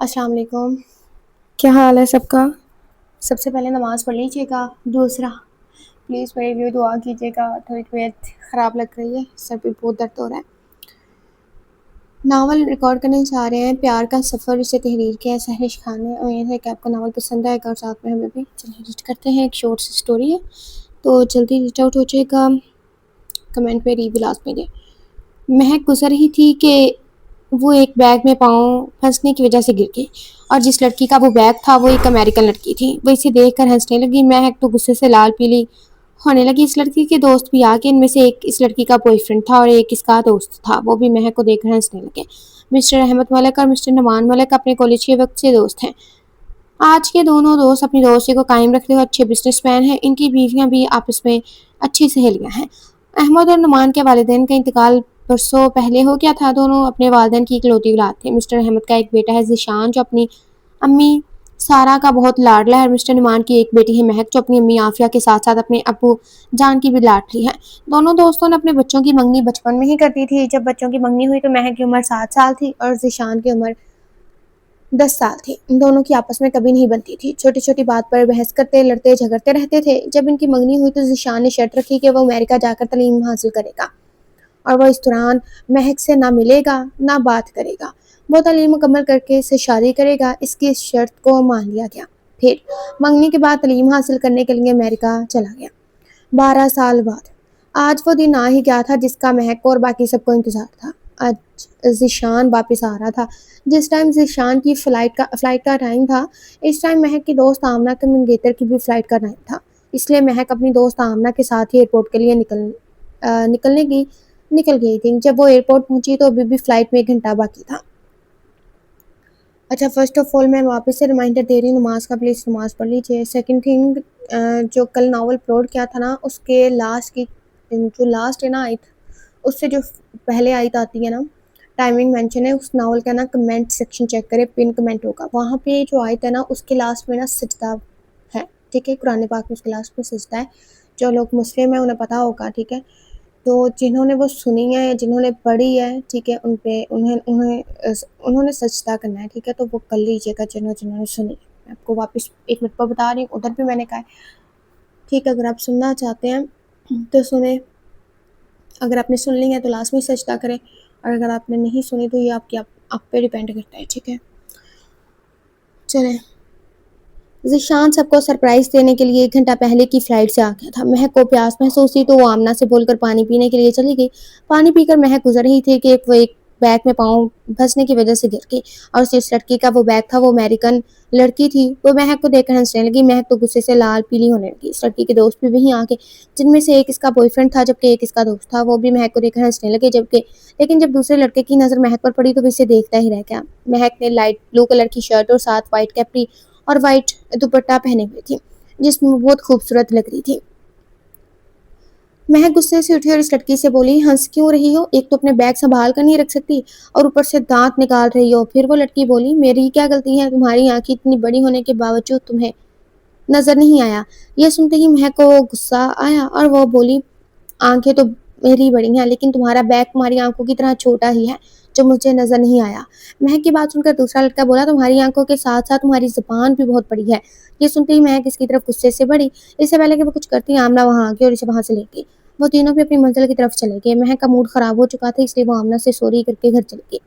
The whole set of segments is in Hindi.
अस्सलाम वालेकुम। क्या हाल है सबका। सबसे पहले नमाज़ पढ़ लीजिएगा। दूसरा, प्लीज़ मेरे लिए दुआ कीजिएगा। थोड़ी तबीयत ख़राब लग रही है, सर पे बहुत दर्द हो रहा है। नावल रिकॉर्ड करने जा रहे हैं, प्यार का सफ़र, इसे तहरीर किया है सहरिश खान ने। उम्मीद है कि आपको नावल पसंद आएगा और साथ में हमें भी। चलिए रीड करते हैं। एक शॉर्ट सी स्टोरी है, तो जल्दी रीड आउट हो जाएगा। कमेंट में रीड भी लास्ट में दें। महक गुजर रही थी कि वो एक बैग में पाँव फंसने की वजह से गिर गई, और जिस लड़की का वो बैग था वो एक अमेरिकन लड़की थी। वो इसे देखकर हंसने लगी। महक तो गुस्से से लाल पीली होने लगी। इस लड़की के दोस्त भी आ गए। इनमें से एक इस लड़की का बॉयफ्रेंड था और एक इसका दोस्त था। वो भी महक को देखकर हंसने लगे। मिस्टर अहमद मलिक और मिस्टर नुमान मलिक अपने कॉलेज के वक्त से दोस्त हैं। आज के दोनों दोस्त अपनी दोस्ती को कायम रखते हुए अच्छे बिजनेसमैन हैं। इनकी बीवियां भी आपस में अच्छी सहेलियां हैं। अहमद और नुमान के वालिदैन का इंतकाल बरसों पहले हो गया था। दोनों अपने वालिदैन की इकलौती औलाद थे। मिस्टर अहमद का एक बेटा है ज़ीशान, जो अपनी अम्मी सारा का बहुत लाडला है, और मिस्टर नुमान की एक बेटी है महक, जो अपनी अम्मी आफिया के साथ साथ अपने अब्बू जान की भी लाडली है। दोनों दोस्तों ने अपने बच्चों की मंगनी बचपन में ही कर दी थी। जब बच्चों की मंगनी हुई तो महक की उम्र 7 साल थी और ज़ीशान की उम्र 10 साल थी। इन दोनों की आपस में कभी नहीं बनती थी। छोटी छोटी बात पर बहस करते, लड़ते झगड़ते रहते थे। जब इनकी मंगनी हुई तो ज़ीशान ने शर्त रखी कि वो अमेरिका जाकर तालीम हासिल करेगा, और वो इस दौरान महक से ना मिलेगा ना बात करेगा। वो तालीम मुकम्मल करके इससे शादी करेगा। इसकी इस शर्त को मान लिया गया। फिर मंगनी के बाद तालीम हासिल करने के लिए अमेरिका चला गया। 12 साल बाद आज वो दिन आ ही गया था जिसका महक को और बाकी सबको इंतजार था। आज ज़ीशान वापस आ रहा था। जिस टाइम ज़ीशान की फ़्लाइट का टाइम था, इस टाइम महक की दोस्त आमना के मंगेतर की भी फ़्लाइट का टाइम था। इसलिए महक अपनी दोस्त आमना के साथ ही एयरपोर्ट के लिए निकल गई थी। जब वो एयरपोर्ट पहुंची तो अभी भी फ़्लाइट में 1 घंटा बाकी था। अच्छा, फ़र्स्ट ऑफ़ ऑल मैं वापस से रिमाइंडर दे रही हूँ, नमाज़ का प्लीज़ नमाज़ पढ़ लीजिए। सेकंड थिंग, जो कल नावल अपलोड किया था ना, उसके लास्ट की जो लास्ट है ना आयत, उससे जो पहले आयत आती है ना, टाइमिंग मेंशन है उस नावल का ना, कमेंट सेक्शन चेक करें, पिन कमेंट होगा वहाँ पे। जो आयत है ना उसके लास्ट में ना सजदा है, ठीक है। कुरान पाक में उसके लास्ट में सजदा है। जो लोग मुस्लिम है उन्हें पता होगा, ठीक है। तो जिन्होंने वो सुनी है, जिन्होंने पढ़ी है, ठीक है, उन पे उन्हें उन्हें उन्होंने सजदा करना है, ठीक है। तो वो कर लीजिएगा जिन्होंने सुनी। मैं आपको वापस 1 मिनट पर बता रही हूँ, उधर भी मैंने कहा है, ठीक है। अगर आप सुनना चाहते हैं तो सुने, अगर आपने सुन ली है तो लास्ट में सजदा करें, और अगर आपने नहीं सुनी तो ये आप पे डिपेंड करता है, ठीक है। चलें। ज़ीशान सबको सरप्राइज़ देने के लिए 1 घंटा पहले की फ़्लाइट से आ गया था। महक को प्यास महसूस हुई तो वो आमना से बोलकर पानी पीने के लिए चली गई। पानी पीकर महक गुज़र रही थी कि वो एक बैग में पाँव फंसने की वजह से गिर गई, और जिस लड़की का वो बैग था वो अमेरिकन लड़की थी। वो महक को देखकर हंसने लगी। महक तो गुस्से से लाल पीली होने लगी। इस लड़की के दोस्त भी वहीं आ गए, जिनमें से एक इसका बॉयफ्रेंड था जबकि एक इसका दोस्त था। वो भी महक को देखकर हंसने लगे, लेकिन जब दूसरे लड़के की नज़र महक पर पड़ी तो वो इसे देखता ही रह गया। महक ने लाइट ब्लू कलर की शर्ट और साथ वाइट कैप्री और वाइट दुपट्टा पहने हुए थी, जिसमें वो बहुत खूबसूरत लग रही थी। महक गुस्से से उठी और इस लड़की से बोली, हंस क्यों रही हो? एक तो अपने बैग संभाल कर नहीं रख सकती और ऊपर से दांत निकाल रही हो। फिर वो लड़की बोली, मेरी क्या गलती है? तुम्हारी आंखें इतनी बड़ी होने के बावजूद तुम्हें नजर नहीं आया। यह सुनते ही महक को गुस्सा आया और वो बोली, आंखें तो मेरी बड़ी हैं, लेकिन तुम्हारा बैग तुम्हारी आंखों की तरह छोटा ही है, जो मुझे नजर नहीं आया। महक की बात सुनकर दूसरा लड़का बोला, तुम्हारी आंखों के साथ साथ तुम्हारी जुबान भी बहुत बड़ी है। ये सुनते ही महक इसकी तरफ गुस्से से बढ़ी। इससे पहले कि वो कुछ करती, आमना वहां आ गई और इसे वहां से ले गई। वो तीनों भी अपनी मंजिल की तरफ चले गए। महक का मूड खराब हो चुका था, इसलिए वो आमना से सॉरी करके घर चली गई।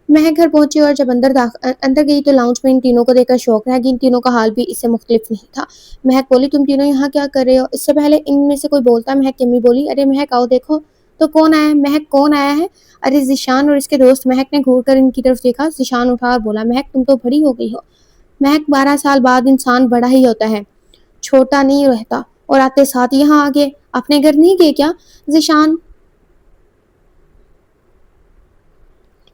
महक घर पहुंची और जब अंदर गई तो लाउंज में इन तीनों को देखकर शौक रह गई। इन तीनों का हाल भी इससे मुख्तलिफ नहीं था। महक बोली, तुम तीनों यहाँ क्या कर रहे हो? इससे पहले इनमें से कोई बोलता, महक की अम्मी बोली, अरे महक आओ देखो तो कौन आया है। महक, कौन आया है? अरे ज़ीशान और इसके दोस्त। महक ने घूर कर इनकी तरफ देखा। ज़ीशान उठा और बोला, महक तुम तो बड़ी हो गई हो। महक, 12 साल बाद इंसान बड़ा ही होता है, छोटा नहीं रहता। और आते साथ यहाँ आ गए, अपने घर नहीं गए क्या? ज़ीशान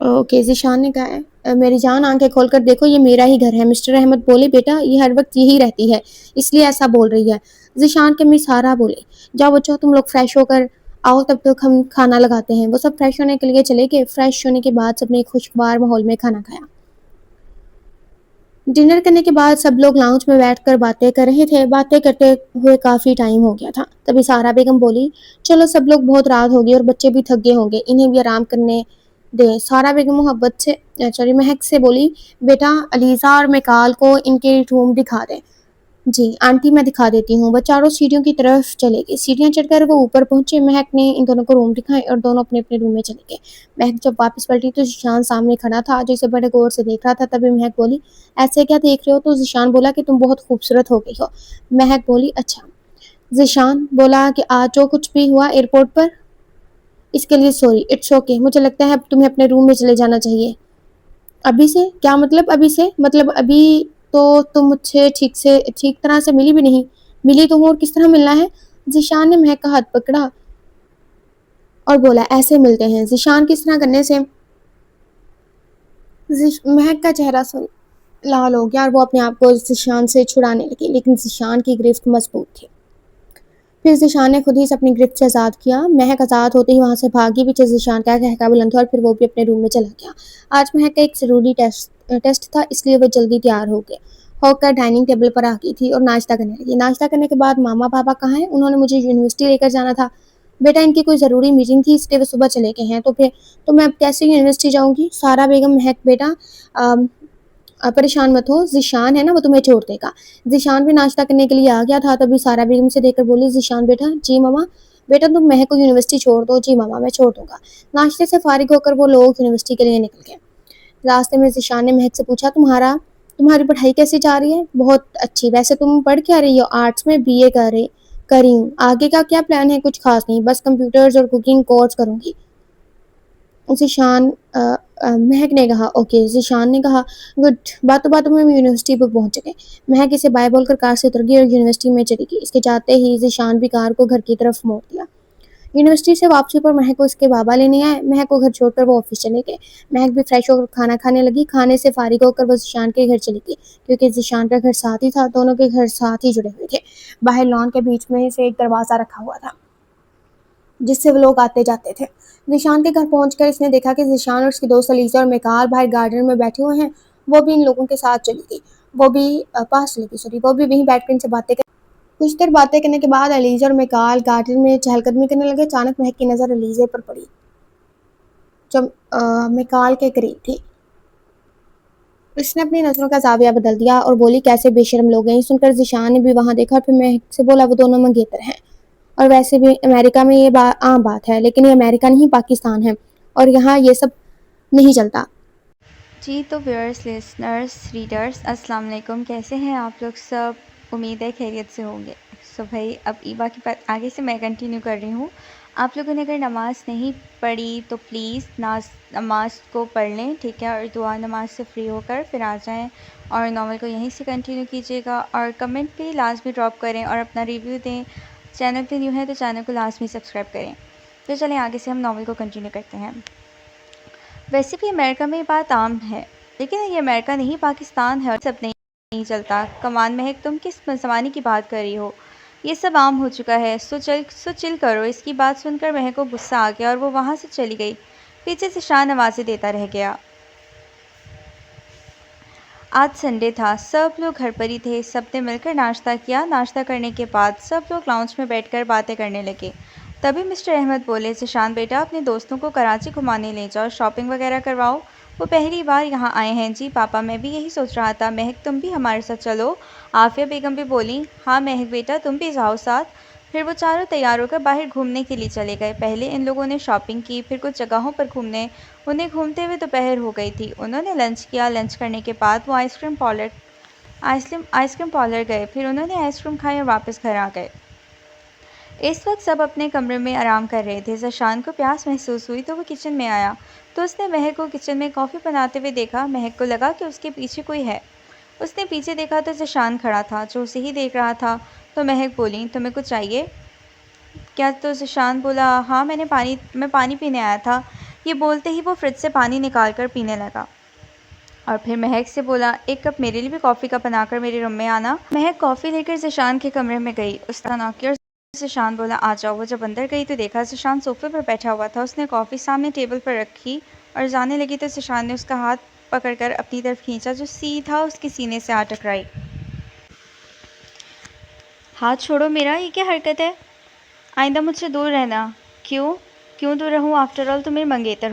ओके, ज़ीशान ने कहा है, मेरी जान आंखें खोलकर देखो, ये मेरा ही घर है। मिस्टर अहमद बोले, बेटा ये हर वक्त यही रहती है, इसलिए ऐसा बोल रही है। ज़ीशान की अम्मी सारा बोले, जाओ बच्चों तुम लोग फ्रेश होकर आओ, तब तक हम खाना लगाते हैं। वो सब फ्रेश होने के लिए चले गए। फ्रेश होने के बाद सबने एक खुशगवार माहौल में खाना खाया। डिनर करने के बाद सब लोग लाउंज में बैठकर बातें कर रहे थे। बातें करते हुए काफ़ी टाइम हो गया था। तभी सारा बेगम बोली, चलो सब लोग, बहुत रात होगी और बच्चे भी थक गए होंगे, इन्हें भी आराम करने दे। सारा बेगम मोहब्बत से सॉरी महक से बोली, बेटा अलीज़ा और मिकाल को इनके रूम दिखा दें। जी आंटी मैं दिखा देती हूँ। वह चारों सीढ़ियों की तरफ चले गए। सीढ़ियाँ चढ़कर वो ऊपर पहुंचे। महक ने इन दोनों को रूम दिखाए और दोनों अपने अपने रूम में चले गए। महक जब वापस पलटी तो जिशान सामने खड़ा था, जो इसे बड़े गौर से देख रहा था। तभी महक बोली, ऐसे क्या देख रहे हो? तो जिशान बोला कि तुम बहुत खूबसूरत हो गई हो। महक बोली, अच्छा। जिशान बोला कि आज जो कुछ भी हुआ एयरपोर्ट पर, इसके लिए सॉरी। It's okay. मुझे लगता है अब तुम्हें अपने रूम में चले जाना चाहिए। अभी से? क्या मतलब अभी से? मतलब अभी तो तुम मुझसे ठीक तरह से मिली भी नहीं। मिली तो हूँ और किस तरह मिलना है? जिशान ने महक का हाथ पकड़ा और बोला, ऐसे मिलते हैं। जिशान किस तरह करने से? महक का चेहरा लाल हो गया और वो अपने आप को जिशान से छुड़ाने लगी, लेकिन जिशान की गिरफ्त मजबूत थी। फिर जिशान ने खुद ही से अपनी गिरफ्त से आज़ाद किया। महक आज़ाद होते ही वहाँ से भागी। पीछे जिशान का कहका बुलंद हुआ और फिर वो भी अपने रूम में चला गया। आज महक का एक ज़रूरी टेस्ट था, इसलिए वो जल्दी तैयार हो गए होकर डाइनिंग टेबल पर आ गई थी और नाश्ता करने लगी। नाश्ता करने के बाद, मामा पापा कहाँ हैं? उन्होंने मुझे यूनिवर्सिटी लेकर जाना था। बेटा इनकी कोई ज़रूरी मीटिंग थी, इसलिए वो सुबह चले गए हैं। तो मैं अब कैसे यूनिवर्सिटी जाऊँगी? सारा बेगम, महक बेटा परेशान मत हो, ज़ीशान है ना वो तुम्हें छोड़ देगा। ज़ीशान भी नाश्ता करने के लिए आ गया था। तभी सारा बेगम से देखकर बोली, ज़ीशान बेटा। जी मम्मा। बेटा तुम महक को यूनिवर्सिटी छोड़ दो। जी मम्मा मैं छोड़ दूंगा। नाश्ते से फारिग होकर वो लोग यूनिवर्सिटी के लिए निकल गए। रास्ते में ज़ीशान ने महक से पूछा, तुम्हारी पढ़ाई कैसी जा रही है? बहुत अच्छी। वैसे तुम पढ़ क्या रही हो? आर्ट्स में बीए कर रही हूँ। आगे का क्या प्लान है? कुछ खास नहीं, बस कंप्यूटर्स और कुकिंग कोर्स करूँगी। ज़ीशान महक ने कहा, ओके। ज़ीशान ने कहा, गुड। बातों बातों में हम यूनिवर्सिटी पर पहुंच गए। महक इसे बाय बोलकर कार से उतर गई और यूनिवर्सिटी में चली गई। इसके जाते ही ज़ीशान भी कार को घर की तरफ मोड़ दिया। यूनिवर्सिटी से वापसी पर महक को उसके बाबा लेने आए। महक को घर छोड़कर वो ऑफिस चले गए। महक भी फ्रेश होकर खाना खाने लगी। खाने से फारिग होकर वो ज़ीशान के घर चली गई, क्योंकि ज़ीशान का घर साथ ही था। दोनों के घर साथ ही जुड़े हुए थे। बाहर लॉन के बीच में से एक दरवाज़ा रखा हुआ था, जिससे वो लोग आते जाते थे। ज़ीशान के घर पहुंचकर इसने देखा कि ज़ीशान और उसकी दोस्त अलीज़ा और मिकाल बाहर गार्डन में बैठे हुए हैं। वो भी इन लोगों के साथ चली गई। वो भी वहीं बैठकर इनसे बातें कर कुछ देर बातें करने के बाद अलीज़ा और मिकाल गार्डन में चहलकदमी करने लगे। अचानक महक की नज़र अलीज़ा पर पड़ी, जो मिकाल के करीब थी। उसने अपनी नज़रों का ज़ाविया बदल दिया और बोली, कैसे बेशर्म लोग हैं। ये सुनकर ज़ीशान ने भी वहाँ देखा और फिर महक से बोला, वो दोनों मंगेतर हैं। और वैसे भी अमेरिका में ये आम बात है, लेकिन ये अमेरिका नहीं पाकिस्तान है, और यहाँ ये सब नहीं चलता। जी तो व्यूअर्स, लिसनर्स, रीडर्स, अस्सलाम वालेकुम। कैसे हैं आप लोग सब? उम्मीद है खैरियत से होंगे। सो भाई अब ईबा की बात आगे से मैं कंटिन्यू कर रही हूँ। आप लोगों ने अगर नमाज़ नहीं पढ़ी तो प्लीज़ नमाज को पढ़ लें, ठीक है, और दुआ नमाज से फ्री होकर फिर आ जाएं और नॉवल को यहीं से कंटिन्यू कीजिएगा। और कमेंट भी लाजमी ड्रॉप करें और अपना रिव्यू दें। चैनल पे न्यू है तो चैनल को लाजमी सब्सक्राइब करें। तो चलें आगे से हम नॉवल को कंटिन्यू करते हैं। वैसे भी अमेरिका में ये बात आम है, लेकिन ये अमेरिका नहीं पाकिस्तान है और सब नहीं चलता। कमान महक, तुम किस ज़माने की बात कर रही हो? ये सब आम हो चुका है। सो चिल करो। इसकी बात सुनकर महक को गुस्सा आ गया और वो वहाँ से चली गई। पीछे से शान आवाज़ें देता रह गया। आज संडे था, सब लोग घर पर ही थे। सबने मिलकर नाश्ता किया। नाश्ता करने के बाद सब लोग लाउंज में बैठकर बातें करने लगे। तभी मिस्टर अहमद बोले, जिशान बेटा अपने दोस्तों को कराची घुमाने ले जाओ, शॉपिंग वगैरह करवाओ। वो पहली बार यहाँ आए हैं। जी पापा, मैं भी यही सोच रहा था। महक तुम भी हमारे साथ चलो। आफिया बेगम भी बोली, हाँ महक बेटा तुम भी जाओ साथ। फिर वो चारों तैयार होकर बाहर घूमने के लिए चले गए। पहले इन लोगों ने शॉपिंग की, फिर कुछ जगहों पर उन्हें घूमते हुए दोपहर हो गई थी। उन्होंने लंच किया। लंच करने के बाद वो आइसक्रीम पार्लर गए। फिर उन्होंने आइसक्रीम खाई और वापस घर आ गए। इस वक्त सब अपने कमरे में आराम कर रहे थे। ज़ीशान को प्यास महसूस हुई तो वो किचन में आया, तो उसने महक को किचन में कॉफ़ी बनाते हुए देखा। महक को लगा कि उसके पीछे कोई है। उसने पीछे देखा तो ज़ीशान खड़ा था, जो उसे ही देख रहा था। तो महक बोली, तुम्हें कुछ चाहिए क्या? तो ज़ीशान बोला, हाँ मैं पानी पीने आया था। ये बोलते ही वो फ्रिज से पानी निकाल कर पीने लगा और फिर महक से बोला, एक कप मेरे लिए भी कॉफ़ी का बनाकर मेरे रूम में आना। महक कॉफ़ी लेकर ज़ीशान के कमरे में गई। उसका नौकर ज़ीशान बोला, आ जाओ। वो जब अंदर गई तो देखा ज़ीशान सोफे पर बैठा हुआ था। उसने कॉफ़ी सामने टेबल पर रखी और जाने लगी तो ज़ीशान ने उसका हाथ पकड़कर अपनी तरफ खींचा, जो सीधा उसके सीने से आ टकराई। हाथ छोड़ो मेरा, ये क्या हरकत है? आइंदा मुझसे दूर रहना। क्यों? क्यों दूर रहूँ? आफ्टर ऑल तुम मेरी मंगेतर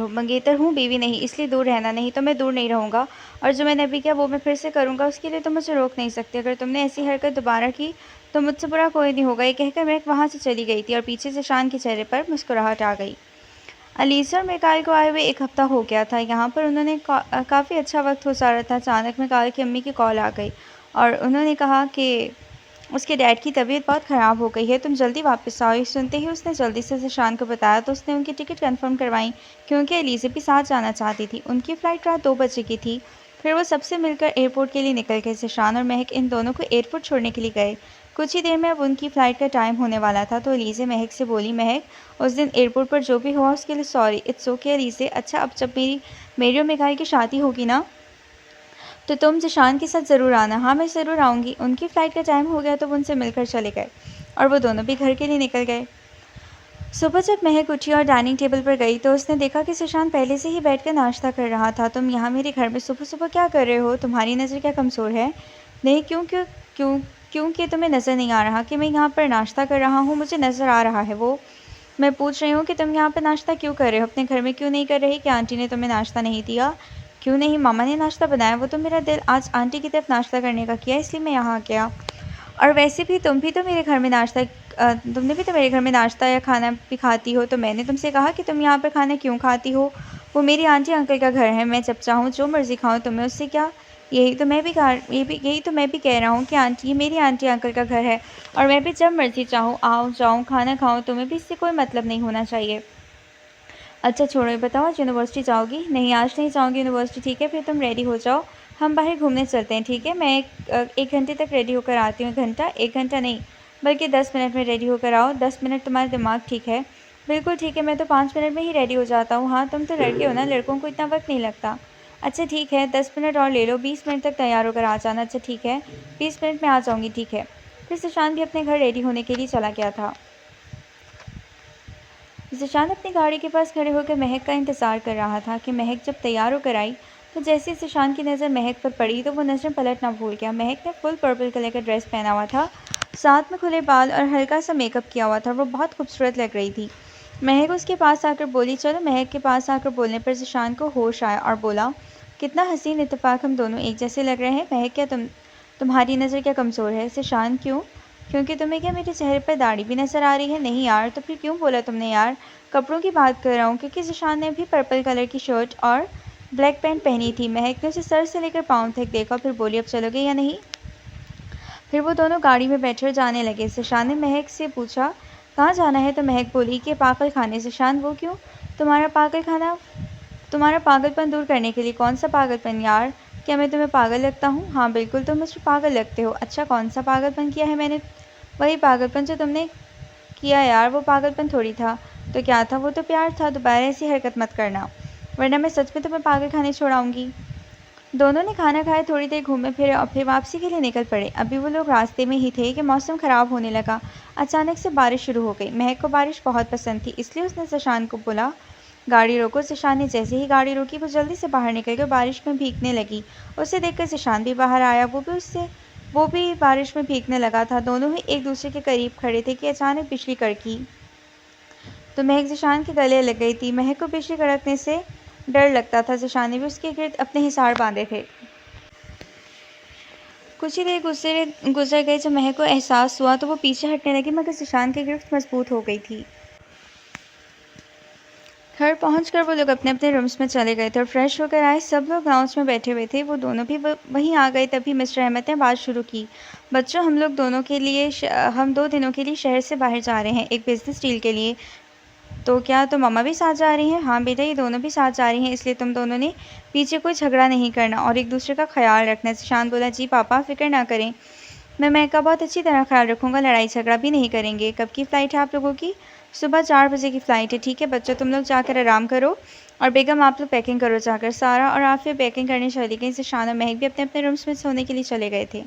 हूँ, बीवी नहीं, इसलिए दूर रहना। नहीं तो मैं दूर नहीं रहूँगा, और जो मैंने अभी किया वो मैं फिर से करूँगा, उसके लिए तुम मुझे रोक नहीं सकते। अगर तुमने ऐसी हरकत दोबारा की तो मुझसे बुरा कोई नहीं होगा। ये कहकर महक वहाँ से चली गई थी और पीछे से शान के चेहरे पर मुस्कुराहट आ गई। अलीसा और मिकाइल को आए हुए 1 हफ्ता हो गया था। यहाँ पर उन्होंने काफ़ी अच्छा वक्त गुजारा था। अचानक मिकाइल की अम्मी की कॉल आ गई और उन्होंने कहा कि उसके डैड की तबीयत बहुत ख़राब हो गई है, तुम जल्दी वापस आओ। ये सुनते ही उसने जल्दी से ज़िशान को बताया तो उसने उनकी टिकट कंफर्म करवाई, क्योंकि एलिज़ा भी साथ जाना चाहती थी। उनकी फ़्लाइट रात 2 बजे की थी। फिर वो सबसे मिलकर एयरपोर्ट के लिए निकल गए। ज़िशान और महक इन दोनों को एयरपोर्ट छोड़ने के लिए गए। कुछ ही देर में अब उनकी फ़्लाइट का टाइम होने वाला था, तो एलिज़ा महक से बोली, महक, उस दिन एयरपोर्ट पर जो भी हुआ उसके लिए सॉरी। It's okay Eliza. अच्छा, अब जब मेरी और मिकाइल की शादी होगी ना, तो तुम ज़िशान के साथ ज़रूर आना। हाँ, मैं ज़रूर आऊँगी। उनकी फ़्लाइट का टाइम हो गया तो वो उनसे मिलकर चले गए और वो दोनों भी घर के लिए निकल गए। सुबह जब महक उठी और डाइनिंग टेबल पर गई तो उसने देखा कि ज़िशान पहले से ही बैठकर नाश्ता कर रहा था। तुम यहाँ मेरे घर में सुबह-सुबह क्या कर रहे हो? तुम्हारी नज़र क्या कमज़ोर है? नहीं, क्यों क्यों क्यों क्योंकि तुम्हें नज़र नहीं आ रहा कि मैं यहाँ पर नाश्ता कर रहा हूँ? मुझे नज़र आ रहा है वो। मैं पूछ रही हूँ कि तुम यहाँ पर नाश्ता क्यों कर रहे हो? अपने घर में क्यों नहीं कर रही? कि आंटी ने तुम्हें नाश्ता नहीं दिया? क्यों नहीं, मामा ने नाश्ता बनाया। वो तो मेरा दिल आज आंटी की तरफ नाश्ता करने का किया, इसलिए मैं यहाँ आ गया। और वैसे भी तुमने भी तो मेरे घर में नाश्ता या खाना भी खाती हो, तो मैंने तुमसे कहा कि तुम यहाँ पर खाना क्यों खाती हो? वो मेरी आंटी अंकल का घर है, मैं जब चाहूँ जो मर्ज़ी खाऊँ, तुम्हें उससे क्या? यही तो मैं भी कह रहा हूँ कि ये मेरी आंटी अंकल का घर है और मैं भी जब मर्ज़ी चाहूँ आऊँ, जाऊँ, खाना खाऊँ, तुम्हें भी इससे कोई मतलब नहीं होना चाहिए। अच्छा छोड़ो, ये बताओ, आज यूनिवर्सिटी जाओगी? नहीं, आज नहीं जाऊँगी यूनिवर्सिटी। ठीक है, फिर तुम रेडी हो जाओ, हम बाहर घूमने चलते हैं, ठीक है? मैं 1 घंटे तक रेडी होकर आती हूँ। 1 घंटा नहीं, बल्कि 10 मिनट में रेडी होकर आओ। 10 मिनट, तुम्हारा दिमाग ठीक है? बिल्कुल ठीक है, मैं तो 5 मिनट में ही रेडी हो जाता हूँ। हाँ, तुम तो लड़के हो ना, लड़कों को इतना वक्त नहीं लगता। अच्छा ठीक है, 10 मिनट और ले लो, 20 मिनट तक तैयार होकर आ जाना। अच्छा ठीक है, 20 मिनट में आ जाऊँगी, ठीक है। फिर सुशांत भी अपने घर रेडी होने के लिए चला गया था। ज़िशान अपनी गाड़ी के पास खड़े होकर महक का इंतज़ार कर रहा था कि महक जब तैयार होकर आई तो जैसे ही ज़िशान की नज़र महक पर पड़ी तो वो नज़र पलटना भूल गया। महक ने फुल पर्पल कलर का ड्रेस पहना हुआ था, साथ में खुले बाल और हल्का सा मेकअप किया हुआ था। वो बहुत खूबसूरत लग रही थी। महक उसके पास आकर बोली, चलो। महक के पास आकर बोलने पर ज़िशान को होश आया और बोला, कितना हसीन इत्तेफाक, हम दोनों एक जैसे लग रहे हैं। महक, क्या तुम्हारी नज़र क्या कमज़ोर है? ज़िशान, क्यों? क्योंकि तुम्हें क्या मेरे चेहरे पर दाढ़ी भी नज़र आ रही है? नहीं यार, तो फिर क्यों बोला तुमने यार? कपड़ों की बात कर रहा हूँ, क्योंकि ज़िशान ने भी पर्पल कलर की शर्ट और ब्लैक पैंट पहनी थी। महक ने उसे सर से लेकर पाँव तक देखा, फिर बोली, अब चलोगे या नहीं? फिर वो दोनों गाड़ी में बैठे और जाने लगे। ज़िशान ने महक से पूछा, कहाँ जाना है? तो महक बोली कि पागल खाने। ज़िशान, वो क्यों? तुम्हारा पागलपन दूर करने के लिए। कौन सा पागलपन यार? क्या मैं तुम्हें पागल लगता हूँ? हाँ बिल्कुल, तुम मुझे पागल लगते हो। अच्छा, कौन सा पागलपन किया है मैंने? वही पागलपन जो तुमने किया यार, वो पागलपन थोड़ी था। तो क्या था? वो तो प्यार था। दोबारा ऐसी हरकत मत करना, वरना मैं सच में तुम्हें पागल खाने छोड़ाऊंगी। दोनों ने खाना खाया, थोड़ी देर घूमे फिरे और फिर वापसी के लिए निकल पड़े। अभी वो लोग रास्ते में ही थे कि मौसम ख़राब होने लगा। अचानक से बारिश शुरू हो गई। महक को बारिश बहुत पसंद थी, इसलिए उसने ज़िशान को बोला, गाड़ी रोको। ज़िशान ने जैसे ही गाड़ी रोकी वो जल्दी से बाहर निकल गई, बारिश में भीगने लगी। उसे देखकर ज़िशान भी बाहर आया, वो भी बारिश में भीगने लगा था। दोनों ही एक दूसरे के करीब खड़े थे कि अचानक बिजली कड़की तो महक ज़िशान के गले लग गई थी। महक को बिजली कड़कने से डर लगता था। ज़िशान ने भी उसके गिर्द अपने हिसार बांधे थे। कुछ ही देर गुजर गई। जब महक को एहसास हुआ तो वो पीछे हटने लगी, मगर ज़िशान की गिरफ्त मजबूत हो गई थी। घर पहुंचकर वो लोग अपने अपने रूम्स में चले गए थे और फ्रेश होकर आए। सब लोग लाउंज में बैठे हुए थे। वो दोनों भी वहीं आ गए। तभी मिस्टर अहमद ने बात शुरू की, बच्चों, हम 2 दिनों के लिए शहर से बाहर जा रहे हैं, एक बिज़नेस डील के लिए। तो क्या तुम मम्मा भी साथ जा रही हैं? हाँ बेटा, ये दोनों भी साथ जा रही हैं, इसलिए तुम दोनों ने पीछे कोई झगड़ा नहीं करना और एक दूसरे का ख्याल रखना। ज़िशान बोला, जी पापा, फ़िक्र ना करें, मैं महक का बहुत अच्छी तरह ख्याल रखूँगा, लड़ाई झगड़ा भी नहीं करेंगे। कब की फ़्लाइट है आप लोगों की? सुबह 4 बजे की फ़्लाइट है। ठीक है बच्चों, तुम लोग जाकर आराम करो और बेगम आप लोग पैकिंग करो जाकर। सारा और आफिया पैकिंग करने चली गई। ज़िशान और महक भी अपने अपने रूम्स में सोने के लिए चले गए थे।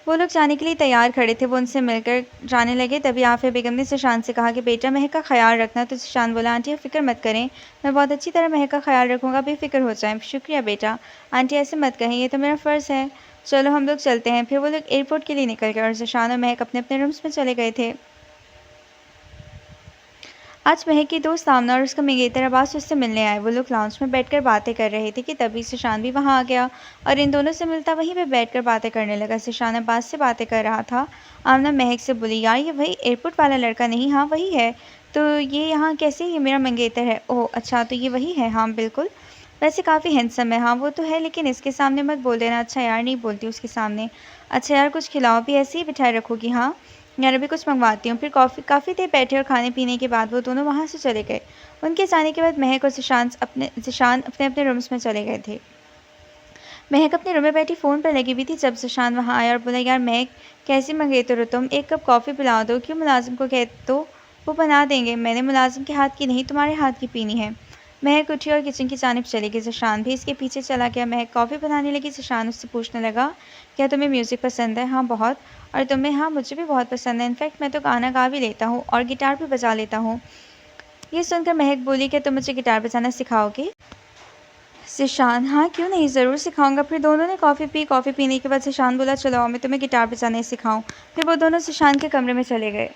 वो लोग जाने के लिए तैयार खड़े थे। वो उनसे मिलकर जाने लगे। तभी आफिया बेगम ने ज़िशान से कहा कि बेटा, महक का ख्याल रखना। तो ज़िशान बोला, आंटी आप फ़िक्र मत करें, मैं बहुत अच्छी तरह महक का ख्याल रखूँगा, बेफ़िक्र हो जाएं। शुक्रिया बेटा। आंटी ऐसे मत कहें, ये तो मेरा फ़र्ज़ है। चलो हम लोग चलते हैं। फिर वो लोग एयरपोर्ट के लिए निकल गए और ज़िशान और महक अपने अपने रूम्स में चले गए थे। आज महक की दोस्त सामना और उसका मंगेतर अब्बास उससे मिलने आए। वो लोग लाउंज में बैठकर बातें कर रहे थे कि तभी सुशांत भी वहां आ गया और इन दोनों से मिलता वहीं पे बैठकर बातें करने लगा। सुशांत अब्बास से बातें कर रहा था। आमना महक से बोली, यार ये वही एयरपोर्ट वाला लड़का नहीं? हाँ वही है। तो ये यहाँ कैसे? ये मेरा मंगेतर है। ओह अच्छा, तो ये वही है? हाँ बिल्कुल। वैसे काफ़ी हैंडसम है। हाँ वो तो है, लेकिन इसके सामने मत बोल देना। अच्छा यार, नहीं बोलती उसके सामने। अच्छा यार, कुछ खिलाओ भी, ऐसे ही बिठाए रखोगी? हाँ यार अभी कुछ मंगवाती हूँ। फिर काफ़ी देर बैठे और खाने पीने के बाद वो दोनों वहाँ से चले गए। उनके जाने के बाद महक और ज़ीशान अपने अपने रूम्स में चले गए थे। महक अपने रूम में बैठी फ़ोन पर लगी हुई थी जब ज़ीशान वहाँ आया और बोला, यार महक कैसी मंगेतर हो तुम? एक कप कॉफ़ी पिला दो। क्यों, मुलाजिम को कह दो, वो बना देंगे। मैंने मुलाजिम के हाथ की नहीं, तुम्हारे हाथ की पीनी है। महक उठी और किचन की जानिब चली गई। ज़ीशान भी इसके पीछे चला गया। महक कॉफ़ी बनाने लगी। ज़ीशान उससे पूछने लगा, क्या तुम्हें म्यूज़िक पसंद है? हाँ बहुत। और तुम्हें? हाँ मुझे भी बहुत पसंद है। इनफैक्ट मैं तो गाना गा भी लेता हूँ और गिटार भी बजा लेता हूँ। ये सुनकर महक बोली, क्या तुम मुझे गिटार बजाना सिखाओगे? ज़ीशान, हाँ क्यों नहीं, ज़रूर सिखाऊंगा। फिर दोनों ने कॉफ़ी पी। कॉफ़ी पीने के बाद ज़ीशान बोला, चलो आओ मैं तुम्हें गिटार बजाना सिखाऊं। फिर वो दोनों ज़ीशान के कमरे में चले गए।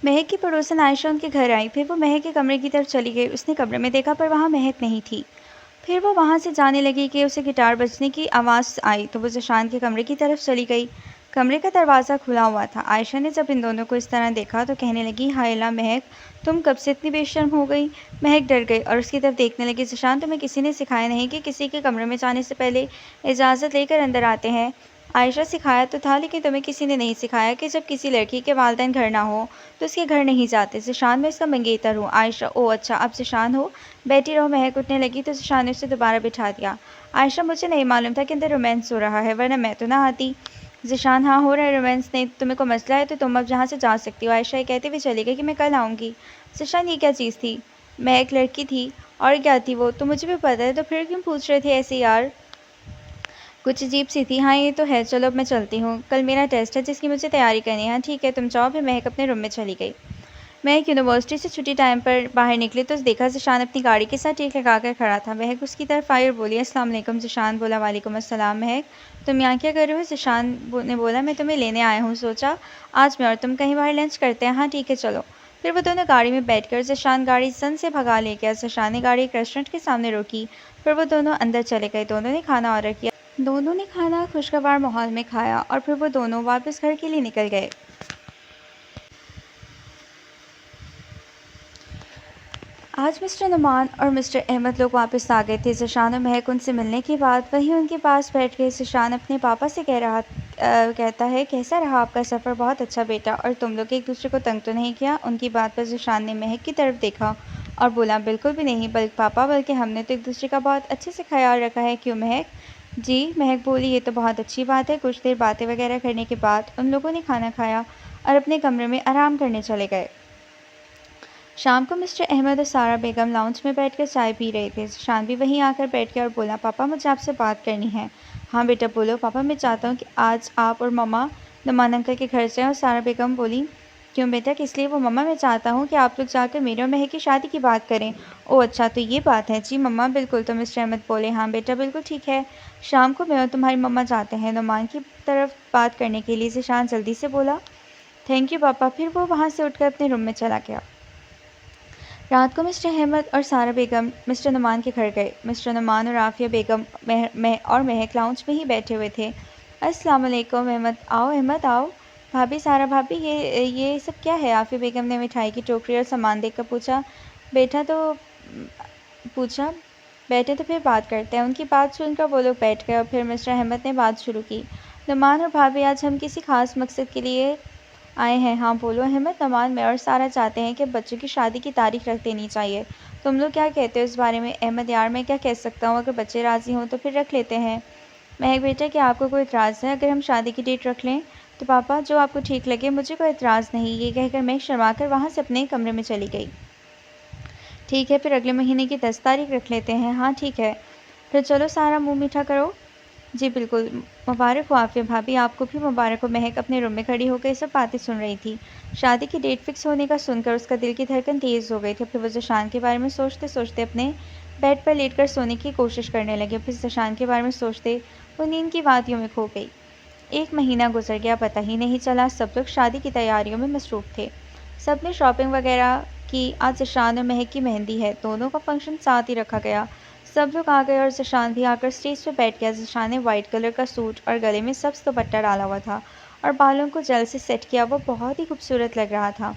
महक की पड़ोसन आयशा उनके घर आई। फिर वो महक के कमरे की तरफ चली गई। उसने कमरे में देखा पर वहाँ महक नहीं थी। फिर वो वहाँ से जाने लगी कि उसे गिटार बजने की आवाज़ आई तो वो ज़ीशान के कमरे की तरफ चली गई। कमरे का दरवाज़ा खुला हुआ था। आयशा ने जब इन दोनों को इस तरह देखा तो कहने लगी, हाय अल्लाह महक, तुम कब से इतनी बेशर्म हो गई? महक डर गई और उसकी तरफ देखने लगी। ज़ीशान, तुम्हें किसी ने सिखाया नहीं कि किसी के कमरे में जाने से पहले इजाज़त लेकर अंदर आते हैं? आयशा, सिखाया तो था, लेकिन तुम्हें किसी ने नहीं सिखाया कि जब किसी लड़की के वालिदैन घर ना हो तो उसके घर नहीं जाते। ज़ीशान, मैं इसका मंगेतर हूँ। आयशा, ओह अच्छा, अब ज़ीशान हो, बैठी रहो। महक उठने लगी तो ज़ीशान ने उसे दोबारा बिठा दिया। आयशा, मुझे नहीं मालूम था कि अंदर रोमांस हो रहा है, वरना मैं तो ना आती। ज़ीशान, हाँ हो रहा है रोमांस। नहीं तुम्हें को मसला है तो तुम अब यहाँ से जा सकती हो। आयशा ये कहते हुए चली गई कि मैं कल आऊँगी। ज़ीशान, ये क्या चीज़ थी? मैं एक लड़की थी। और क्या थी वो? तो मुझे भी पता है, तो फिर क्यों पूछ रहे थे ऐसे यार? कुछ अजीब सी थी। हाँ ये तो है, चलो अब मैं चलती हूँ, कल मेरा टेस्ट है जिसकी मुझे तैयारी करनी है। हाँ ठीक है, तुम जाओ। फिर महक अपने रूम में चली गई। महक यूनिवर्सिटी से छुट्टी टाइम पर बाहर निकली तो देखा ज़ीशान अपनी गाड़ी के साथ टिक लगाकर खड़ा था। महक उसकी तरफ आई और बोली, अस्सलाम वालेकुम। ज़ीशान बोला, वालेकुम अस्सलाम। महक, तुम यहाँ क्या कर रहे हो? ज़ीशान ने बोला, मैं तुम्हें लेने आया हूँ, सोचा आज मैं और तुम कहीं बाहर लंच करते हैं। हाँ ठीक है चलो। फिर वो दोनों गाड़ी में बैठकर ज़ीशान गाड़ी सन से भगा ले गया। ज़ीशान ने गाड़ी एक रेस्टोरेंट के सामने रोकी। फिर वो दोनों अंदर चले गए। दोनों ने खाना ऑर्डर किया। दोनों ने खाना खुशगवार माहौल में खाया और फिर वो दोनों वापस घर के लिए निकल गए। आज मिस्टर नुमान और मिस्टर अहमद लोग वापस आ गए थे। ज़ीशान और महक उनसे मिलने के बाद वहीं उनके पास बैठ गए। ज़ीशान अपने पापा से कहता है, कैसा रहा आपका सफ़र? बहुत अच्छा बेटा। और तुम लोग एक दूसरे को तंग तो नहीं किया? उनकी बात पर ज़ीशान ने महक की तरफ देखा और बोला, बिल्कुल भी नहीं बल्कि हमने तो एक दूसरे का बहुत अच्छे से ख्याल रखा है। क्यों महक? जी, महक बोली, ये तो बहुत अच्छी बात है। कुछ देर बातें वगैरह करने के बाद उन लोगों ने खाना खाया और अपने कमरे में आराम करने चले गए। शाम को मिस्टर अहमद और सारा बेगम लाउंज में बैठकर चाय पी रहे थे। शान भी वहीं आकर बैठ गया और बोला, पापा मुझे आपसे बात करनी है। हाँ बेटा बोलो। पापा, मैं चाहता हूँ कि आज आप और मम्मा नुमान अंकल के घर जाएं। और सारा बेगम बोली, क्यों बेटा, किस लिए? वो मम्मा, मैं चाहता हूँ कि आप लोग जाकर मेरे और महक की शादी की बात करें। ओह अच्छा, तो ये बात है। जी मम्मा बिल्कुल। तो मिस्टर अहमद बोले, हाँ बेटा बिल्कुल ठीक है, शाम को मैं और तुम्हारी मम्मा जाते हैं नुमान की तरफ बात करने के लिए। ज़ीशान जल्दी से बोला, थैंक यू पापा। फिर वो वहाँ से उठकर अपने रूम में चला गया। रात को मिस्टर अहमद और सारा बेगम मिस्टर नुमान के घर गए। मिस्टर नुमान और आफिया बेगम महक लाउंज में ही बैठे हुए थे। अस्सलाम वालेकुम। अहमद, आओ अहमद आओ। भाभी, सारा भाभी, ये सब क्या है? आफिया बेगम ने मिठाई की टोकरी और सामान देखकर पूछा। पूछा बैठे तो फिर बात करते हैं। उनकी बात सुनकर वो लोग बैठ गए और फिर मिस्टर अहमद ने बात शुरू की। नुमान और भाभी, आज हम किसी खास मकसद के लिए आए हैं। हाँ बोलो अहमद। नुमान, मैं और सारा चाहते हैं कि बच्चों की शादी की तारीख रख देनी चाहिए। तुम लोग क्या कहते हो इस बारे में? अहमद, यार मैं क्या कह सकता हूँ, अगर बच्चे राज़ी हों तो फिर रख लेते हैं। महक बेटा, क्या आपको कोई इतराज़ है अगर हम शादी की डेट रख लें? तो पापा, जो आपको ठीक लगे, मुझे कोई इतराज़ नहीं। ये कहकर महक शर्मा कर वहाँ से अपने कमरे में चली गई। ठीक है, फिर अगले महीने की 10 तारीख रख लेते हैं। हाँ ठीक है। फिर चलो सारा मुँह मीठा करो। जी बिल्कुल। मुबारक हो आफिया भाभी, आपको भी मुबारक हो। महक अपने रूम में खड़ी होकर सब बातें सुन रही थी। शादी की डेट फिक्स होने का सुनकर उसका दिल की धड़कन तेज़ हो गई थी। फिर वो ज़ीशान के बारे में सोचते सोचते अपने बेड पर लेटकर सोने की कोशिश करने लगे। फिर ज़ीशान के बारे में सोचते वो नींद की वादियों में खो गई। एक महीना गुजर गया, पता ही नहीं चला। सब लोग शादी की तैयारियों में मसरूफ़ थे। सब ने शॉपिंग वगैरह की। आज ज़िशान और महक की मेहंदी है। दोनों का फंक्शन साथ ही रखा गया। सब लोग आ गए और ज़िशान भी आकर स्टेज पे बैठ गया। ज़िशान ने वाइट कलर का सूट और गले में सब्ज़ दुपट्टा डाला हुआ था और बालों को जेल से सेट किया। वो बहुत ही खूबसूरत लग रहा था।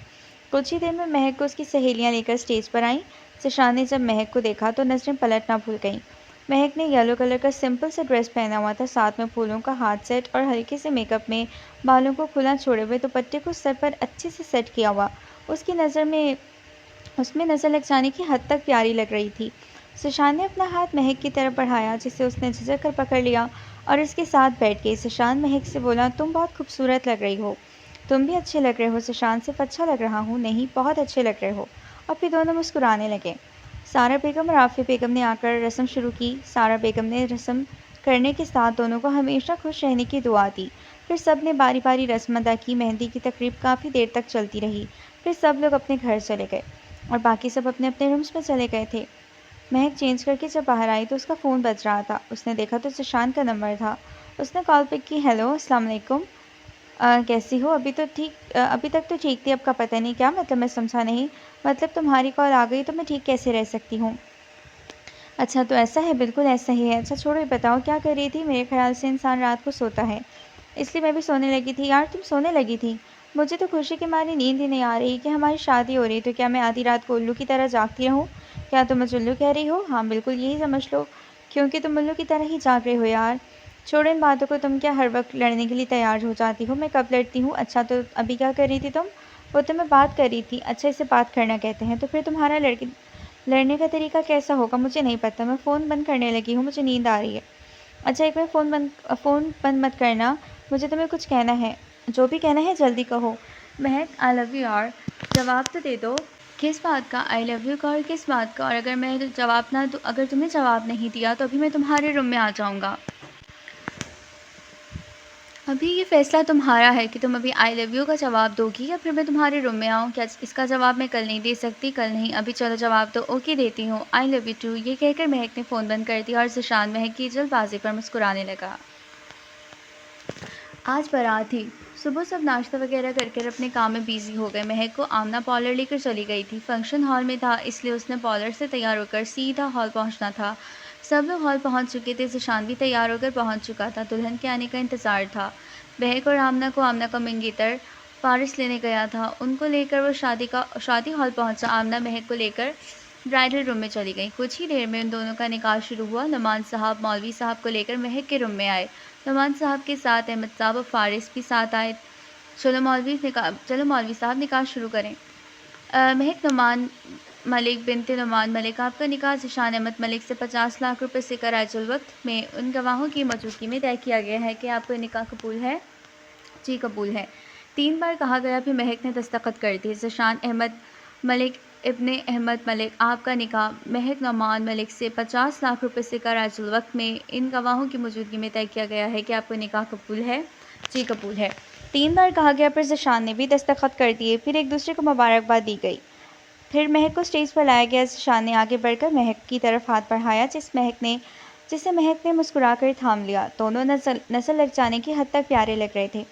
कुछ ही देर में महक को उसकी सहेलियां लेकर स्टेज पर आईं। ज़िशान ने जब महक को देखा तो नज़रें पलटना भूल गईं। महक ने येलो कलर का सिंपल सा ड्रेस पहना हुआ था, साथ में फूलों का हाथ सेट और हल्के से मेकअप में बालों को खुला छोड़े हुए दुपट्टे को सर पर अच्छे से सेट किया हुआ। उसकी नज़र में उसमें नज़र लग जाने की हद तक प्यारी लग रही थी। सुशांत ने अपना हाथ महक की तरफ बढ़ाया, जिसे उसने झिझक कर पकड़ लिया और इसके साथ बैठ गई। सुशांत महक से बोला, तुम बहुत खूबसूरत लग रही हो। तुम भी अच्छे लग रहे हो। सुशांत सिर्फ अच्छा लग रहा हूँ नहीं, बहुत अच्छे लग रहे हो। और फिर दोनों मुस्कुराने लगे। सारा बेगम और आफिया बेगम ने आकर रस्म शुरू की। सारा बेगम ने रस्म करने के साथ दोनों को हमेशा खुश रहने की दुआ दी। फिर सब ने बारी बारी रस्म अदा की। मेहंदी की तकरीब काफ़ी देर तक चलती रही। फिर सब लोग अपने घर चले गए और बाकी सब अपने अपने रूम्स में चले गए थे। महक चेंज करके जब बाहर आई तो उसका फ़ोन बज रहा था। उसने देखा तो सुशांत का नंबर था। उसने कॉल पिक की। हेलो, अस्सलाम वालेकुम। कैसी हो? अभी तक तो ठीक थी, अब का पता नहीं क्या मतलब, मैं समझा नहीं। मतलब तुम्हारी कॉल आ गई तो मैं ठीक कैसे रह सकती हूँ? अच्छा, तो ऐसा है? बिल्कुल ऐसा ही है। अच्छा छोड़ो, ये बताओ क्या कर रही थी? मेरे ख्याल से इंसान रात को सोता है, इसलिए मैं भी सोने लगी थी। यार तुम सोने लगी थी? मुझे तो खुशी की मारी नींद ही नहीं आ रही कि हमारी शादी हो रही है। तो क्या मैं आधी रात को उल्लू की तरह जागती रहूं? क्या तुम मुझे उल्लू कह रही हो? हाँ बिल्कुल यही समझ लो, क्योंकि तुम उल्लू की तरह ही जाग रहे हो यार। छोड़ो इन बातों को, तुम क्या हर वक्त लड़ने के लिए तैयार हो जाती हो? मैं कब लड़ती हूँ? अच्छा तो अभी क्या कर रही थी तुम? वो तो मैं बात कर रही थी। अच्छा, इसे बात करना कहते हैं? तो फिर तुम्हारा लड़ने का तरीका कैसा होगा? मुझे नहीं पता। मैं फ़ोन बंद करने लगी हूँ, मुझे नींद आ रही है। अच्छा एक मिनट, फ़ोन बंद मत करना, मुझे तुम्हें कुछ कहना है। जो भी कहना है जल्दी कहो। महक, आई लव यू यार, जवाब तो दे दो। किस बात का आई लव यू का और किस बात का? और अगर मैं जवाब ना दूँ, अगर तुमने जवाब नहीं दिया तो अभी मैं तुम्हारे रूम में आ जाऊँगा। अभी ये फ़ैसला तुम्हारा है कि तुम अभी आई लव यू का जवाब दोगी या फिर मैं तुम्हारे रूम में आऊँ। क्या इसका जवाब मैं कल नहीं दे सकती? कल नहीं, अभी चलो जवाब दो। ओके देती हूँ, आई लव यू टू। ये कहकर महक ने फ़ोन बंद कर दिया और ज़िशान महक की जल्दबाजी पर मुस्कुराने लगा। आज बारात थी। सुबह सब नाश्ता वगैरह करके अपने काम में बिज़ी हो गए। महक को आमना पार्लर लेकर चली गई थी। फंक्शन हॉल में था, इसलिए उसने पार्लर से तैयार होकर सीधा हॉल पहुंचना था। सब लोग हॉल पहुंच चुके थे। ज़िशान भी तैयार होकर पहुंच चुका था। दुल्हन के आने का इंतज़ार था। महक और आमना का मंगेतर पारिस लेने गया था। उनको लेकर वो शादी हॉल पहुंचा। आमना महक को लेकर ब्राइडल रूम में चली गई। कुछ ही देर में उन दोनों का निकाह शुरू हुआ। नुमान साहब मौलवी साहब को लेकर महक के रूम में आए। नुमान साहब के साथ अहमद साहब और फारिस भी साथ आए। चलो मौलवी साहब निकाह शुरू करें। महक नुमान मलिक बिनते नुमान मलिक, आपका निकाह ज़िशान अहमद मलिक से 50 लाख रुपए से कराइजुल वक्त में उन गवाहों की मौजूदगी में तय किया गया है कि आपको निकाह कबूल है? जी कबूल है। 3 बार कहा गया, फिर महक ने दस्तखत कर दिए। ज़िशान अहमद मलिक इब्ने अहमद मलिक, आपका निकाह महक नुमान मलिक से 50 लाख रुपए से कराइजुल वक्त में इन गवाहों की मौजूदगी में तय किया गया है कि आपको निकाह कबूल है? जी कबूल है। 3 बार कहा गया, फिर ज़िशान ने भी दस्तखत कर दिए। फिर एक दूसरे को मुबारकबाद दी गई। फिर महक को स्टेज पर लाया गया। ज़िशान ने आगे बढ़कर महक की तरफ हाथ बढ़ाया, जिसे महक ने मुस्कुराकर थाम लिया। दोनों नज़र लग जाने की हद तक प्यारे लग रहे थे।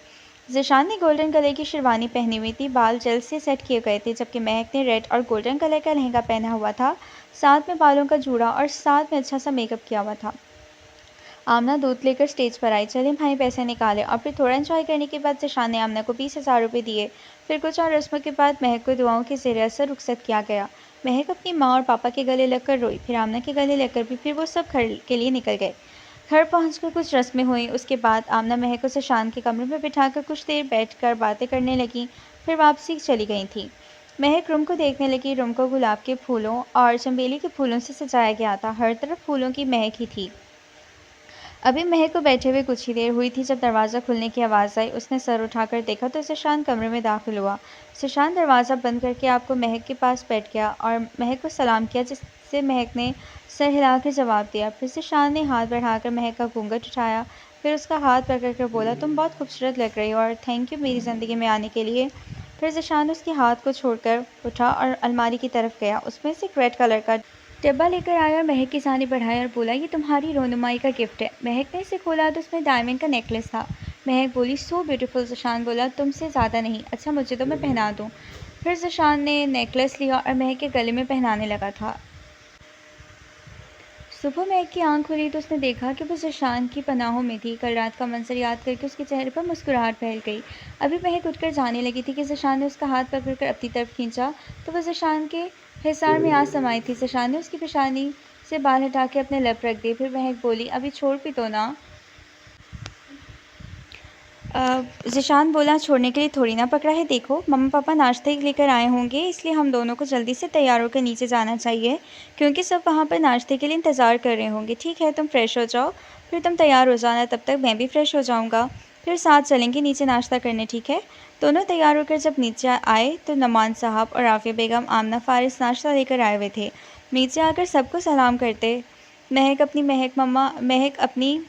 ज़िशान ने गोल्डन कलर की शेरवानी पहनी हुई थी, बाल जेल से सेट किए गए थे, जबकि महक ने रेड और गोल्डन कलर का लहंगा पहना हुआ था, साथ में बालों का जूड़ा और साथ में अच्छा सा मेकअप किया हुआ था। आमना दूध लेकर स्टेज पर आई। चले भाई, पैसे निकाले। और फिर थोड़ा एंजॉय करने के बाद ज़िशान ने आमना को 20,000 रुपये दिए। फिर कुछ और रस्मों के बाद महक को दुआओं के ज़रिए असर रुखसत किया गया। महक अपनी माँ और पापा के गले लगकर रोई, फिर आमना के गले लगकर भी। फिर वो सब घर के लिए निकल गए। घर पहुंचकर कुछ रस्में हुई। उसके बाद आमना महक को ज़िशान के कमरे में बिठाकर कुछ देर बैठकर बातें करने लगी, फिर वापसी चली गई थी। महक रूम को देखने लगी। रूम को गुलाब के फूलों और चमेली के फूलों से सजाया गया था। हर तरफ फूलों की महक ही थी। अभी महक को बैठे हुए कुछ ही देर हुई थी जब दरवाज़ा खुलने की आवाज़ आई। उसने सर उठाकर देखा तो ज़िशान कमरे में दाखिल हुआ। ज़िशान दरवाज़ा बंद करके आपको महक के पास बैठ गया और महक को सलाम किया, जिससे महक ने सर हिलाकर जवाब दिया। फिर ज़िशान ने हाथ बढ़ाकर महक का घूंघट उठाया, फिर उसका हाथ पकड़कर बोला, तुम बहुत खूबसूरत लग रही हो और थैंक यू मेरी ज़िंदगी में आने के लिए। फिर ज़िशान उसके हाथ को छोड़कर उठा और अलमारी की तरफ गया। उसमें से एक रेड कलर का डब्बा लेकर आया और महक की सानी बढ़ाया और बोला, ये तुम्हारी रोनुमाई का गिफ्ट है। महक ने इसे खोला तो उसमें डायमंड का नेकलेस था। महक बोली सो ब्यूटीफुल। ज़ीशान बोला तुमसे ज़्यादा नहीं। अच्छा मुझे तो मैं पहना दूँ। फिर ज़ीशान ने नेकलेस लिया और महक के गले में पहनाने लगा था। सुबह महक की आंख खुली तो उसने देखा कि वो ज़ीशान की पनाहों में थी। कल रात का मंजर याद करके उसके चेहरे पर मुस्कुराहट फैल गई। अभी महक उठकर जाने लगी थी कि ज़ीशान ने उसका हाथ पकड़कर अपनी तरफ खींचा तो वह ज़ीशान के हिसार में आ समाई थी। ज़ीशान ने उसकी पेशानी से बाल हटा के अपने लब रख दिए। फिर महक बोली अभी छोड़ भी दो ना। ज़ीशान बोला छोड़ने के लिए थोड़ी ना पकड़ा है, देखो मम्मा पापा नाश्ते लेकर आए होंगे इसलिए हम दोनों को जल्दी से तैयार होकर नीचे जाना चाहिए क्योंकि सब वहाँ पर नाश्ते के लिए इंतज़ार कर रहे होंगे। ठीक है तुम फ्रेश हो जाओ, फिर तुम तैयार हो जाना, तब तक मैं भी फ्रेश हो जाऊँगा, फिर साथ चलेंगे नीचे नाश्ता करने। ठीक है। दोनों तैयार होकर जब नीचे आए तो नमान साहब और राफ़िया बेगम आमना फ़ारिस नाश्ता लेकर आए हुए थे। नीचे आकर सबको सलाम करते महक अपनी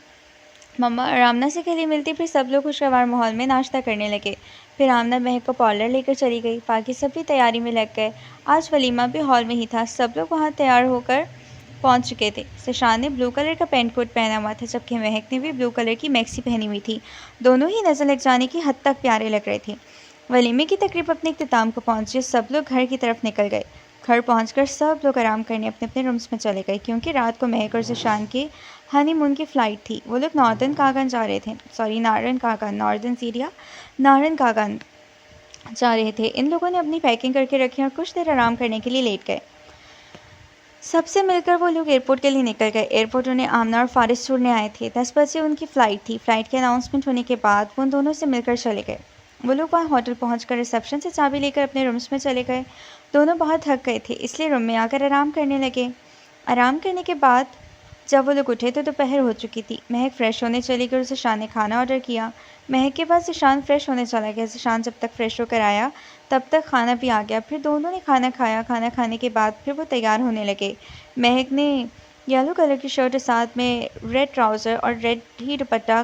मम्मा और आमना से गले मिलती। फिर सब लोग खुशगवार माहौल में नाश्ता करने लगे। फिर आमना महक को पार्लर लेकर चली गई। बाकी सब भी तैयारी में लग गए। आज वलीमा भी हॉल में ही था। सब लोग वहाँ तैयार होकर पहुँच चुके थे। ज़ीशान ने ब्लू कलर का पेंट कोट पहना हुआ था जबकि महक ने भी ब्लू कलर की मैक्सी पहनी हुई थी। दोनों ही नज़र लग जाने की हद तक प्यारे लग रहे थे। वलीमे की तकरीब अपने इख्तिताम को पहुँची। सब लोग घर की तरफ निकल गए। घर पहुंचकर सब लोग आराम करने अपने अपने रूम्स में चले गए क्योंकि रात को महक और ज़ीशान की हनीमून की फ़्लाइट थी। वो लोग नॉर्दर्न कागन जा रहे थे, sorry Naran Kagan, northern Syria Naran Kagan जा रहे थे। इन लोगों ने अपनी पैकिंग करके रखी और कुछ देर आराम करने के लिए लेट गए। सबसे मिलकर वो लोग एयरपोर्ट के लिए निकल गए। एयरपोर्ट उन्हें आमना और फ़ारिस छोड़ने आए थे। 10 बजे उनकी फ़्लाइट थी। फ़्लाइट के अनाउंसमेंट होने के बाद वो उन दोनों से मिलकर चले गए। वो लोग वहाँ होटल पहुँचकर रिसेप्शन से चाबी लेकर अपने रूम्स में चले गए। दोनों बहुत थक गए थे इसलिए रूम में आकर आराम करने लगे। आराम करने के बाद जब वो लोग उठे तो दोपहर हो चुकी थी। महक फ़्रेश होने चली गई और ज़ीशान ने खाना ऑर्डर किया। महक के बाद ज़ीशान फ़्रेश होने चला गया। ज़ीशान जब तक फ़्रेश होकर आया तब तक खाना भी आ गया। फिर दोनों ने खाना खाया। खाना खाने के बाद फिर वो तैयार होने लगे। महक ने येलो कलर की शर्ट और साथ में रेड ट्राउज़र और रेड ही दुपट्टा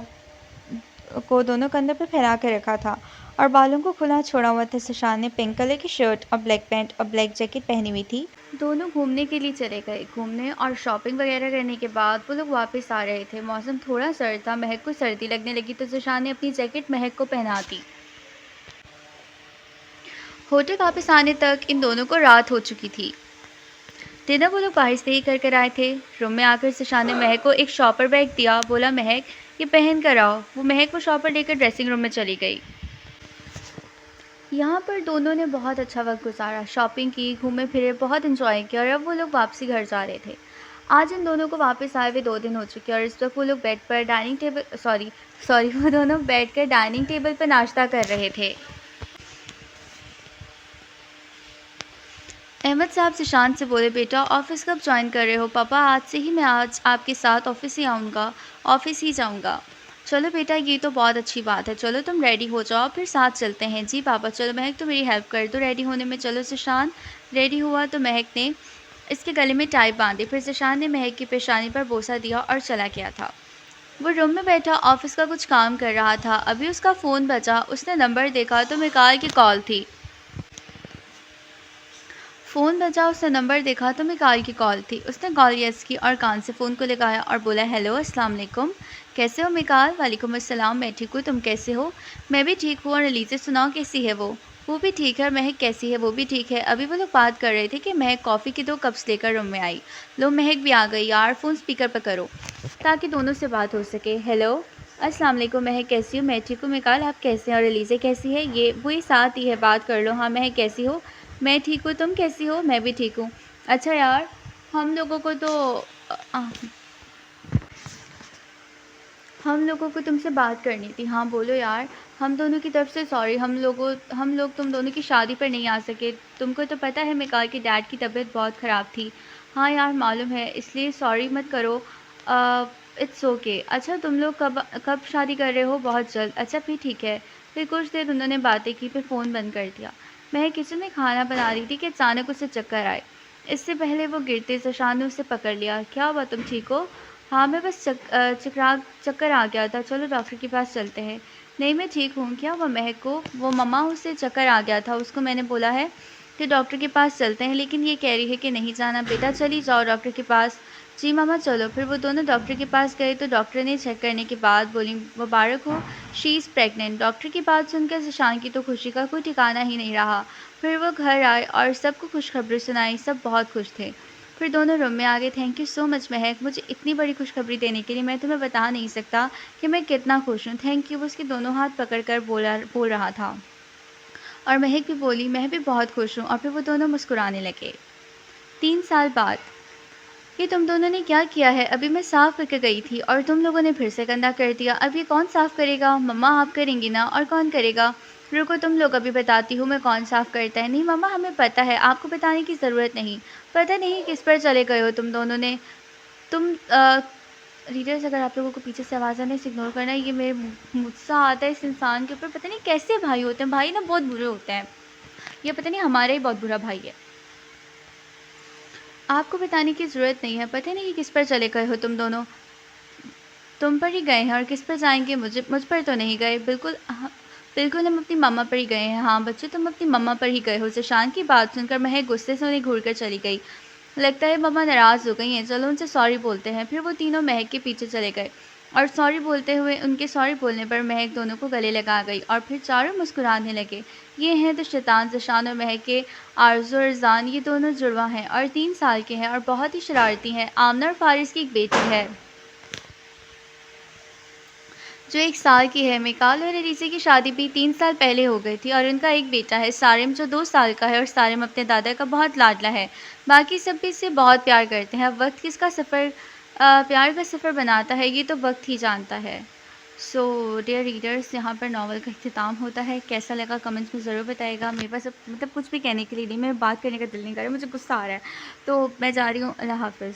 को दोनों कंधों पर फैला कर रखा था और बालों को खुला छोड़ा हुआ था। ज़ीशान ने पिंक कलर की शर्ट और ब्लैक पैंट और ब्लैक जैकेट पहनी हुई थी। दोनों घूमने के लिए चले गए। घूमने और शॉपिंग वगैरह करने के बाद वो लोग वापस आ रहे थे। मौसम थोड़ा सर्द था। महक को सर्दी लगने लगी तो ज़ीशान ने अपनी जैकेट महक को पहना दी। होटल वापस आने तक इन दोनों को रात हो चुकी थी। डिनर वो लोग बाहर से ही कर आए थे। रूम में आकर ज़ीशान ने महक को एक शॉपर बैग दिया। बोला महक ये पहन कर आओ। वो महक को शॉपर लेकर ड्रेसिंग रूम में चली गई। यहाँ पर दोनों ने बहुत अच्छा वक्त गुजारा, शॉपिंग की, घूमे फिरे, बहुत इन्जॉय किया और अब वो लोग वापसी घर जा रहे थे। आज इन दोनों को वापस आए हुए 2 दिन हो चुके और इस वक्त वो लोग बेड पर वो दोनों बैठ कर डाइनिंग टेबल पर नाश्ता कर रहे थे। अहमद साहब ज़ीशान से बोले बेटा ऑफ़िस कब ज्वाइन कर रहे हो? पापा आज से ही मैं आज आपके साथ ऑफ़िस ही जाऊँगा। चलो बेटा ये तो बहुत अच्छी बात है। चलो तुम रेडी हो जाओ फिर साथ चलते हैं। जी पापा। चलो महक तो मेरी हेल्प कर दो रेडी होने में। चलो ज़ीशान रेडी हुआ तो महक ने इसके गले में टाई बांधी। फिर ज़ीशान ने महक की पेशानी पर बोसा दिया और चला गया था। वो रूम में बैठा ऑफ़िस का कुछ काम कर रहा था। अभी उसका फ़ोन बजा। उसने नंबर देखा तो मिकाल की कॉल थी। फ़ोन बजा, उसने नंबर देखा तो मिकाल की कॉल थी। उसने कॉल यस की और कान से फ़ोन को लगाया और बोला हेलो अस्सलाम वालेकुम। कैसे हो मिकाल? वालेकुम अस्सलाम, मैं ठीक हूँ, तुम कैसे हो? मैं भी ठीक हूँ। और अलीज़ा सुनाओ कैसी है वो भी ठीक है। और महक कैसी है? वो भी ठीक है। अभी वो लोग बात कर रहे थे कि महक कॉफ़ी के 2 कप्स लेकर रूम में आई। लो महक भी आ गई। यार फ़ोन स्पीकर पर करो ताकि दोनों से बात हो सके। हेलो अस्सलाम वालेकुम। महक कैसी हो? मैं ठीक हूँ। मिकाल आप कैसे हैं? और अलीज़ा कैसी है? ये वही साथ ही है, बात कर लो। हाँ महक कैसी हो? मैं ठीक हूँ, तुम कैसी हो? मैं भी ठीक हूँ। अच्छा यार हम लोगों को तुमसे बात करनी थी। हाँ बोलो यार। हम दोनों की तरफ से सॉरी, हम लोग तुम दोनों की शादी पर नहीं आ सके। तुमको तो पता है मिकाल के डैड की तबीयत बहुत ख़राब थी। हाँ यार मालूम है, इसलिए सॉरी मत करो। It's okay. अच्छा तुम लोग कब शादी कर रहे हो? बहुत जल्द। अच्छा फिर ठीक है। फिर कुछ देर उन्होंने बातें की, फिर फ़ोन बंद कर दिया। मैं किचन में खाना बना रही थी कि अचानक उसे चक्कर आए। इससे पहले वो गिरते ज़ीशान ने उसे पकड़ लिया। क्या हुआ, तुम ठीक हो? हाँ मैं बस चक्कर आ गया था। चलो डॉक्टर के पास चलते हैं। नहीं मैं ठीक हूँ। क्या हुआ महक को? वो मम्मा उसे चक्कर आ गया था, उसको मैंने बोला है कि डॉक्टर के पास चलते हैं लेकिन ये कह रही है कि नहीं जाना। बेटा चली जाओ डॉक्टर के पास। जी मामा चलो। फिर वो दोनों डॉक्टर के पास गए तो डॉक्टर ने चेक करने के बाद बोली मुबारक हो, शी इज़ प्रेग्नेंट। डॉक्टर की बात सुनकर ज़ीशान की तो खुशी का कोई ठिकाना ही नहीं रहा। फिर वो घर आए और सबको खुशखबरी सुनाई, सब बहुत खुश थे। फिर दोनों रूम में आ गए। थैंक यू सो मच महक, मुझे इतनी बड़ी खुशखबरी देने के लिए। मैं तुम्हें बता नहीं सकता कि मैं कितना खुश हूँ। Thank you. वो उसके दोनों हाथ पकड़कर बोल रहा था और महक भी बोली मैं भी बहुत खुश हूँ। और फिर वो दोनों मुस्कुराने लगे। 3 साल बाद। ये तुम दोनों ने क्या किया है? अभी मैं साफ करके गई थी और तुम लोगों ने फिर से गंदा कर दिया। अब ये कौन साफ करेगा? मम्मा आप करेंगी ना, और कौन करेगा? रुको तुम लोग, अभी बताती हूँ मैं कौन साफ करता है। नहीं मम्मा हमें पता है, आपको बताने की ज़रूरत नहीं। पता नहीं किस पर चले गए हो तुम दोनों ने। तुम रीडर्स, अगर आप लोगों को पीछे से आवाज़ आने से इग्नोर करना। ये मेरे गुस्सा आता है इस इंसान के ऊपर, पता नहीं कैसे भाई होते हैं। भाई ना बहुत बुरे होते हैं, ये पता नहीं हमारा ही बहुत बुरा भाई है। आपको बताने की ज़रूरत नहीं है, पता नहीं कि किस पर चले गए हो तुम दोनों। तुम पर ही गए हैं और किस पर जाएंगे? मुझ पर तो नहीं गए। बिल्कुल हाँ, बिल्कुल हम अपनी मम्मा पर ही गए हैं। हाँ बच्चों, तुम अपनी मम्मा पर ही गए हो। ज़ीशान की बात सुनकर महक गुस्से से उन्हें घूर कर चली गई। लगता है मम्मा नाराज़ हो गई हैं, चलो उनसे सॉरी बोलते हैं। फिर वो तीनों महक के पीछे चले गए और सॉरी बोलते हुए उनके सॉरी बोलने पर महक दोनों को गले लगा गई और फिर चारों मुस्कुराने लगे। ये हैं तो शैतान। ज़ीशान और महक के आरज़ू और ज़ान, ये दोनों जुड़वा हैं और 3 साल के हैं और बहुत ही शरारती हैं। आमना और फारिस की एक बेटी है जो 1 साल की है। मिकाल और एलिसे की शादी भी 3 साल पहले हो गई थी और उनका एक बेटा है सारिम जो 2 साल का है। और सारिम अपने दादा का बहुत लाडला है। बाकी सब भी इससे बहुत प्यार करते हैं। अब वक्त किसका सफ़र प्यार का सफ़र बनाता है ये तो वक्त ही जानता है। सो डियर रीडर्स, यहाँ पर नावल का इख्तिताम होता है। कैसा लगा कमेंट्स में ज़रूर बताइएगा। मेरे पास अब मतलब कुछ भी कहने के लिए नहीं, मेरे बात करने का दिल नहीं कर रहा, मुझे गुस्सा आ रहा है। तो मैं जा रही हूँ। अल्लाह हाफ़िज़।